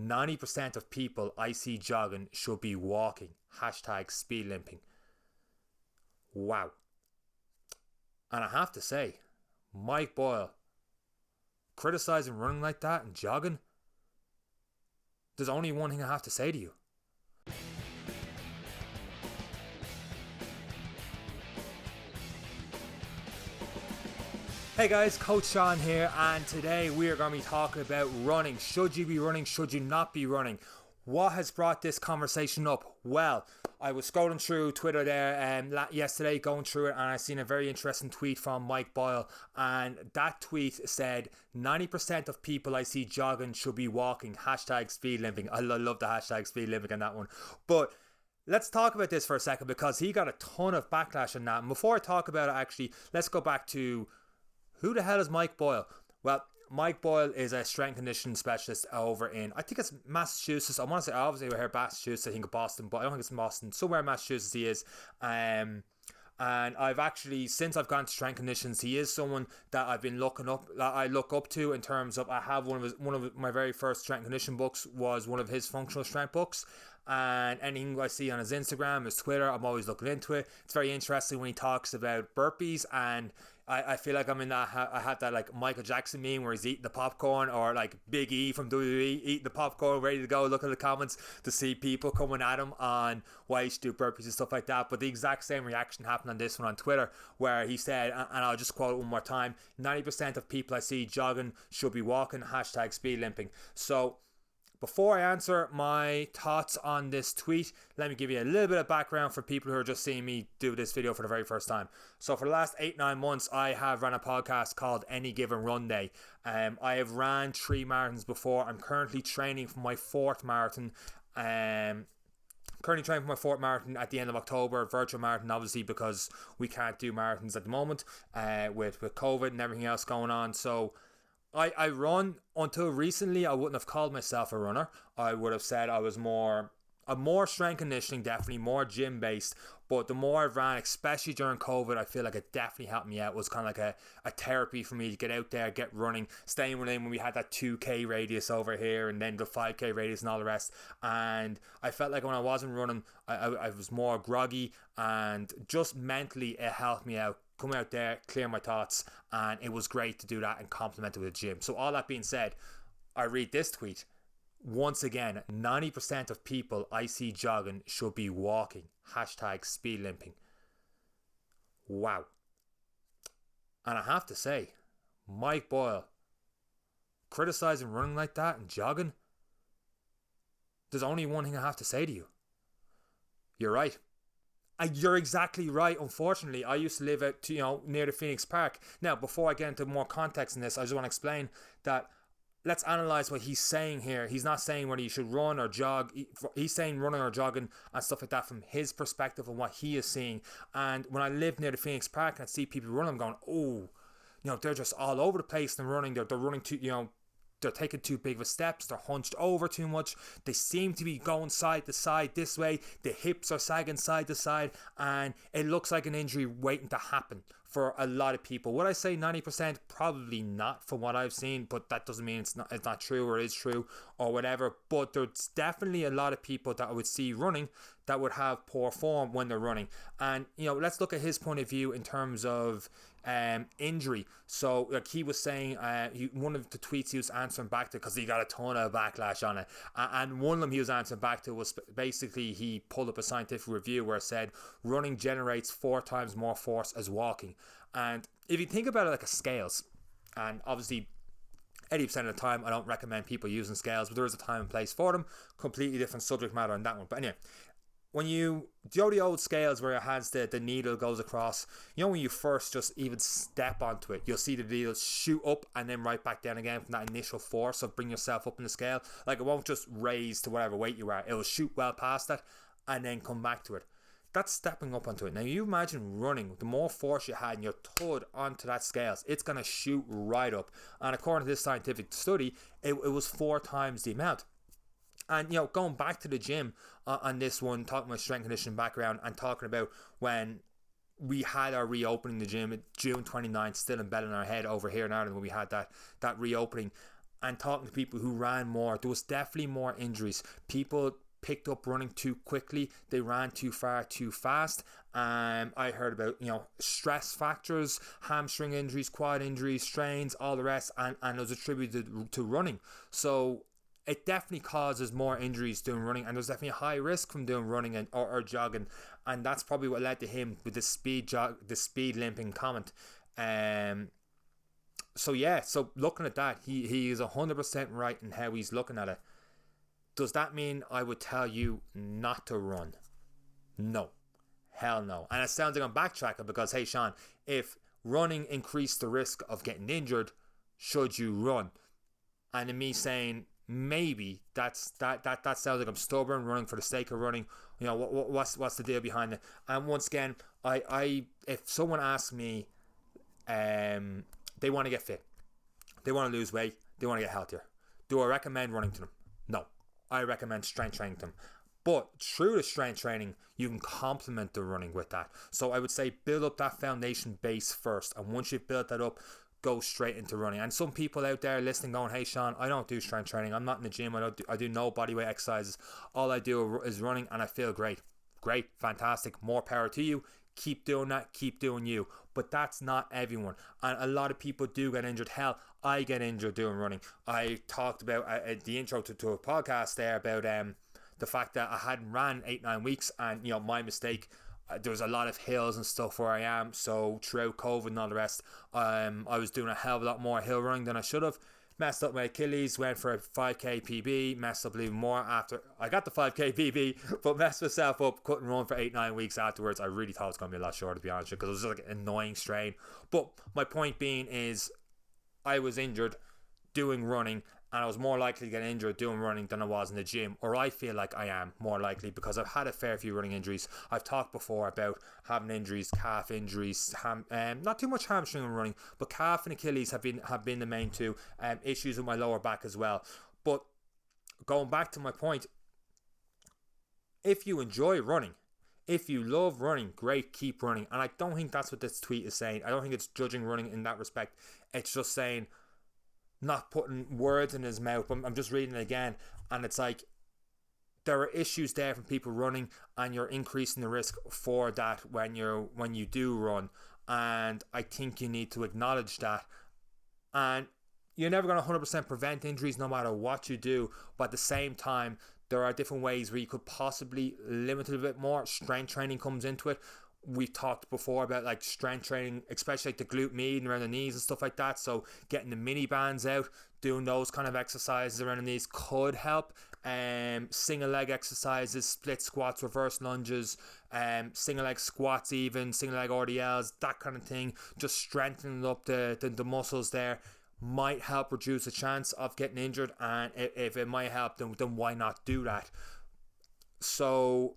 90% of people I see jogging should be walking. Hashtag speed limping. Wow. And I have to say, Mike Boyle, criticising running like that and jogging, there's only one thing I have to say to you. Hey guys, Coach Sean here, and today we are going to be talking about running. Should you be running? Should you not be running? What has brought this conversation up? Well, I was scrolling through Twitter there yesterday, going through it, and I seen a very interesting tweet from Mike Boyle, and that tweet said 90% of people I see jogging should be walking. Hashtag speed limping. I love the hashtag speed limping on that one. But let's talk about this for a second, because he got a ton of backlash on that. And before I talk about it, actually, let's go back to who the hell is Mike Boyle? Well, Mike Boyle is a strength conditioning specialist over in, I think it's Massachusetts. I want to say, obviously we're here in Massachusetts, I think of Boston, but I don't think it's in Boston. Somewhere in Massachusetts he is. And I've actually, since I've gone to strength conditions, he is someone that I've been looking up, that I look up to in terms of, I have one of my very first strength conditioning books was one of his functional strength books. And anything I see on his Instagram, his Twitter, I'm always looking into it. It's very interesting when he talks about burpees, and I feel like I'm in that, I have that like Michael Jackson meme where he's eating the popcorn, or like Big E from WWE eating the popcorn, ready to go. Look at the comments to see people coming at him on why he should do burpees and stuff like that. But the exact same reaction happened on this one on Twitter, where he said, and I'll just quote it one more time, 90% of people I see jogging should be walking. Hashtag speed limping. So before I answer my thoughts on this tweet, let me give you a little bit of background for people who are just seeing me do this video for the very first time. So for the last 8-9 months, I have run a podcast called Any Given Run Day. I have ran 3 marathons before. I'm currently training for my 4th marathon. At the end of October, virtual marathon, obviously, because we can't do marathons at the moment with COVID and everything else going on. So I run. Until recently, I wouldn't have called myself a runner. I would have said I was more strength conditioning, definitely more gym based. But the more I've ran, especially during COVID, I feel like it definitely helped me out. It was kind of like a therapy for me to get out there, get running, staying within when we had that 2k radius over here, and then the 5k radius and all the rest. And I felt like when I wasn't running, I was more groggy, and just mentally it helped me out. Come out there, clear my thoughts, and it was great to do that and complement it with the gym. So all that being said, I read this tweet. Once again, 90% of people I see jogging should be walking. Hashtag speed limping. Wow. And I have to say, Mike Boyle, criticising running like that and jogging, there's only one thing I have to say to you. You're right. You're exactly right. Unfortunately, I used to live out, near the Phoenix Park. Now, before I get into more context in this, I just want to explain that let's analyze what he's saying here. He's not saying whether you should run or jog. He's saying running or jogging and stuff like that from his perspective and what he is seeing. And when I lived near the Phoenix Park and I see people running, I'm going, oh, they're just all over the place and running. They're running too, they're taking too big of steps. They're hunched over too much. They seem to be going side to side this way. The hips are sagging side to side, and it looks like an injury waiting to happen for a lot of people. Would I say 90%? Probably not from what I've seen, but that doesn't mean it's not true or is true or whatever. But there's definitely a lot of people that I would see running that would have poor form when they're running. And let's look at his point of view in terms of injury. So like he was saying, one of the tweets he was answering back to, because he got a ton of backlash on it, and one of them he was answering back to was basically, he pulled up a scientific review where it said running generates 4 times more force as walking. And if you think about it like a scales, and obviously 80% of the time I don't recommend people using scales, but there is a time and place for them. Completely different subject matter on that one. But anyway, when you do the old scales where it has the needle goes across, when you first just even step onto it, you'll see the needle shoot up and then right back down again from that initial force of bring yourself up in the scale. Like, it won't just raise to whatever weight you are. It will shoot well past that and then come back to it. That's stepping up onto it. Now you imagine running, the more force you had and you're thud onto that scales, it's going to shoot right up. And according to this scientific study, it was 4 times the amount. And going back to the gym on this one, talking about strength conditioning background and talking about when we had our reopening the gym, June 29th, still embedded in our head over here in Ireland when we had that reopening. and talking to people who ran more, there was definitely more injuries. People picked up running too quickly. They ran too far, too fast. I heard about, stress factors, hamstring injuries, quad injuries, strains, all the rest, and it was attributed to running. So it definitely causes more injuries doing running, and there's definitely a high risk from doing running or jogging, and that's probably what led to him with the speed limping comment. So looking at that, he is 100% right in how he's looking at it. Does that mean I would tell you not to run? No. Hell no. And it sounds like I'm backtracking because, hey Sean, if running increased the risk of getting injured, should you run? And in me saying maybe that sounds like I'm stubborn, running for the sake of running. What's the deal behind it? And once again, I if someone asks me, they want to get fit, they want to lose weight, they want to get healthier, do I recommend running to them? No. I recommend strength training to them. But through the strength training, you can complement the running with that. So I would say build up that foundation base first. And once you've built that up, go straight into running. And some people out there listening going, hey Sean, I don't do strength training. I'm not in the gym. I do no bodyweight exercises. All I do is running and I feel great. Great, fantastic. More power to you. Keep doing that. Keep doing you. But that's not everyone. And a lot of people do get injured. Hell, I get injured doing running. I talked about the intro to a podcast there about the fact that I hadn't ran 8-9 weeks, and my mistake. There was a lot of hills and stuff where I am. So throughout COVID and all the rest, I was doing a hell of a lot more hill running than I should have. Messed up my Achilles, went for a 5k PB, messed up even more after I got the 5k PB, but messed myself up, couldn't run for 8-9 weeks afterwards. I really thought it was going to be a lot shorter, to be honest, because it was just like an annoying strain. But my point being is, I was injured doing running, and I was more likely to get injured doing running than I was in the gym, or I feel like I am more likely, because I've had a fair few running injuries. I've talked before about having injuries, calf injuries, not too much hamstring and running, but calf and Achilles have been the main two. Issues with my lower back as well. But going back to my point, if you enjoy running, if you love running, great, keep running. And I don't think that's what this tweet is saying. I don't think it's judging running in that respect. It's just saying, not putting words in his mouth, but I'm just reading it again, and it's like, there are issues there from people running, and you're increasing the risk for that when you do run, and I think you need to acknowledge that. And you're never going to 100% prevent injuries no matter what you do, but at the same time, there are different ways where you could possibly limit it a bit more. Strength training comes into it. We've talked before about like strength training, especially like the glute med and around the knees and stuff like that. So getting the mini bands out, doing those kind of exercises around the knees could help. Single leg exercises, split squats, reverse lunges, single leg squats, even single leg RDLs, that kind of thing. Just strengthening up the muscles there might help reduce the chance of getting injured. And if it might help, then why not do that? So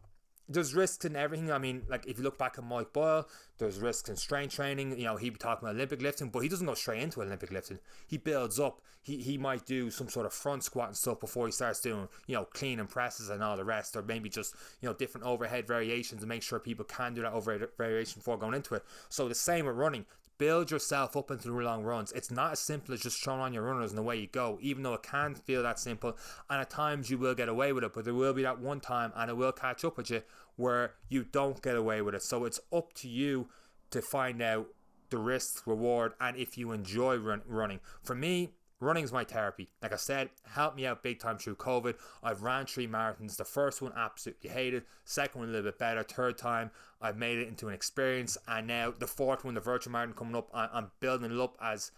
there's risks in everything. I mean, like if you look back at Mike Boyle, there's risks in strength training. He'd be talking about Olympic lifting, but he doesn't go straight into Olympic lifting. He builds up. He might do some sort of front squat and stuff before he starts doing, clean and presses and all the rest, or maybe just, different overhead variations, and make sure people can do that overhead variation before going into it. So the same with running. Build yourself up into the long runs. It's not as simple as just throwing on your runners and away you go, even though it can feel that simple. And at times you will get away with it, but there will be that one time, and it will catch up with you, where you don't get away with it. So it's up to you to find out the risk, reward, and if you enjoy running. For me, running is my therapy. Like I said, helped me out big time through COVID. I've ran 3 marathons. The first one absolutely hated. Second one a little bit better. Third time I've made it into an experience. And now the fourth one, the virtual marathon coming up, I'm building it up as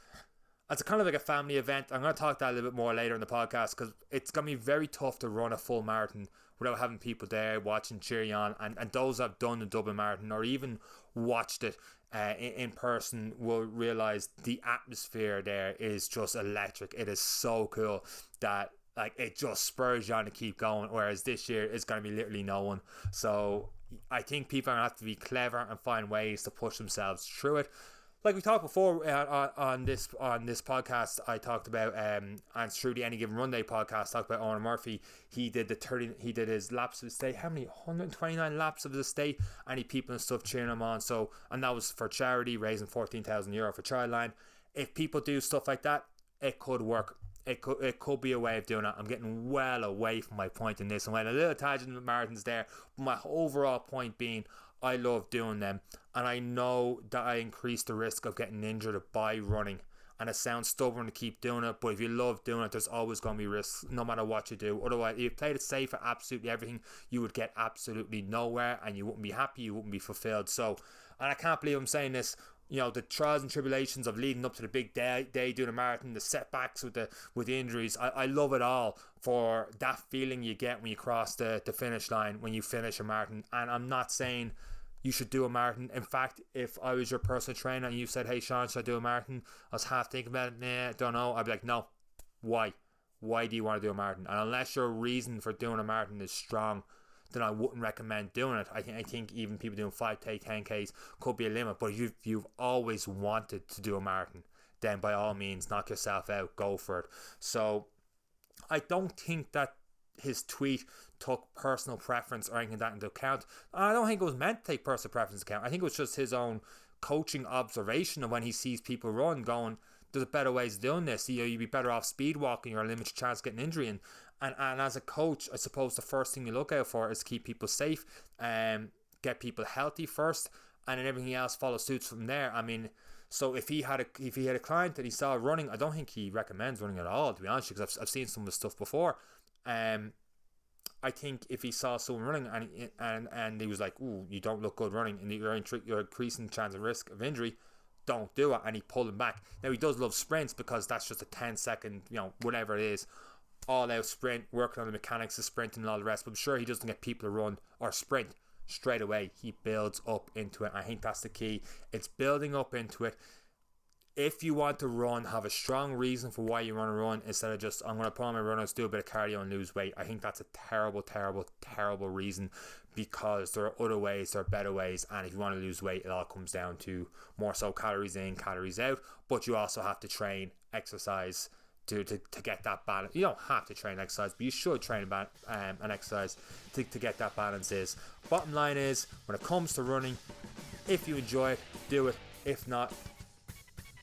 a kind of like a family event. I'm going to talk that a little bit more later in the podcast, because it's going to be very tough to run a full marathon without having people there watching, cheering on. And those that have done the Dublin Marathon or even watched it in person will realise the atmosphere there is just electric. It is so cool that like it just spurs you on to keep going, whereas this year is going to be literally no one. So I think people are going to have to be clever and find ways to push themselves through it. Like we talked before on this podcast, I talked about and through the Any Given Run Day podcast, talked about Owen Murphy. He did his laps of his estate. How many? 129 laps of his estate, and he people and stuff cheering him on. So, and that was for charity, raising €14,000 for Childline. If people do stuff like that, it could work. it could be a way of doing it. I'm getting well away from my point in this. I went a little tangent with marathons there, but my overall point being, I love doing them, and I know that I increase the risk of getting injured by running. And it sounds stubborn to keep doing it, but if you love doing it, there's always going to be risks no matter what you do. Otherwise, if you played it safe at absolutely everything, you would get absolutely nowhere, and you wouldn't be happy, you wouldn't be fulfilled. So, and I can't believe I'm saying this, you know, the trials and tribulations of leading up to the big day doing a marathon, the setbacks with the injuries, I love it all for that feeling you get when you cross the finish line, when you finish a marathon. And I'm not saying you should do a marathon. In fact, if I was your personal trainer and you said, hey Sean, should I do a marathon? I was half thinking about it, nah, don't know. I'd be like, no. Why do you want to do a marathon? And unless your reason for doing a marathon is strong, then I wouldn't recommend doing it. I think even people doing 5K, 10Ks could be a limit. But if you've always wanted to do a marathon, then by all means, knock yourself out, go for it. So I don't think that his tweet took personal preference or anything like that into account. I don't think it was meant to take personal preference into account. I think it was just his own coaching observation of when he sees people run, going, there's better ways of doing this. You'd be better off speed walking, or a limited chance of getting injury. And as a coach, I suppose the first thing you look out for is to keep people safe, get people healthy first, and then everything else follows suit from there. I mean, so if he had a client that he saw running, I don't think he recommends running at all, to be honest, because I've seen some of the stuff before. I think if he saw someone running and he was like, ooh, you don't look good running, and you're increasing the chance of risk of injury, don't do it, and he pulled him back. Now, he does love sprints because that's just a 10-second, you know, whatever it is, all-out sprint, working on the mechanics of sprinting and all the rest, but I'm sure he doesn't get people to run or sprint straight away. He builds up into it. I think that's the key. It's building up into it. If you want to run, have a strong reason for why you want to run, instead of just, I'm going to put on my runners, do a bit of cardio and lose weight. I think that's a terrible, terrible, terrible reason, because there are other ways, there are better ways, and if you want to lose weight, it all comes down to more so calories in, calories out, but you also have to train, exercise to get that balance. You don't have to train exercise, but you should train an exercise to get that balance. Bottom line is, when it comes to running, if you enjoy it, do it. If not,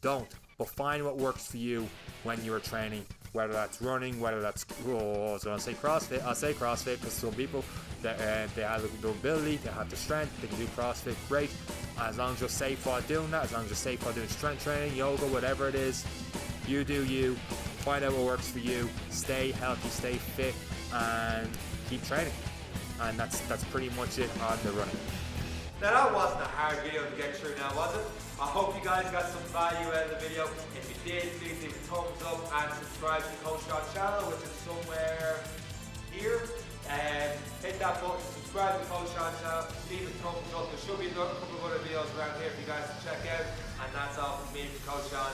don't. But find what works for you when you are training, whether that's running, whether that's, I was going to say CrossFit. I'll say CrossFit because some people, they have the ability, they have the strength, they can do CrossFit, great. As long as you're safe while doing that, as long as you're safe while doing strength training, yoga, whatever it is, you do you. Find out what works for you. Stay healthy, stay fit, and keep training. And that's pretty much it on the running. Now, that wasn't a hard video to get through now, was it? I hope you guys got some value out of the video. If you did, please leave a thumbs up and subscribe to the Coach Sean channel, which is somewhere here. Hit that button, subscribe to the Coach Sean channel, leave a thumbs up. There should be a couple of other videos around here for you guys to check out. And that's all from me, Coach Sean.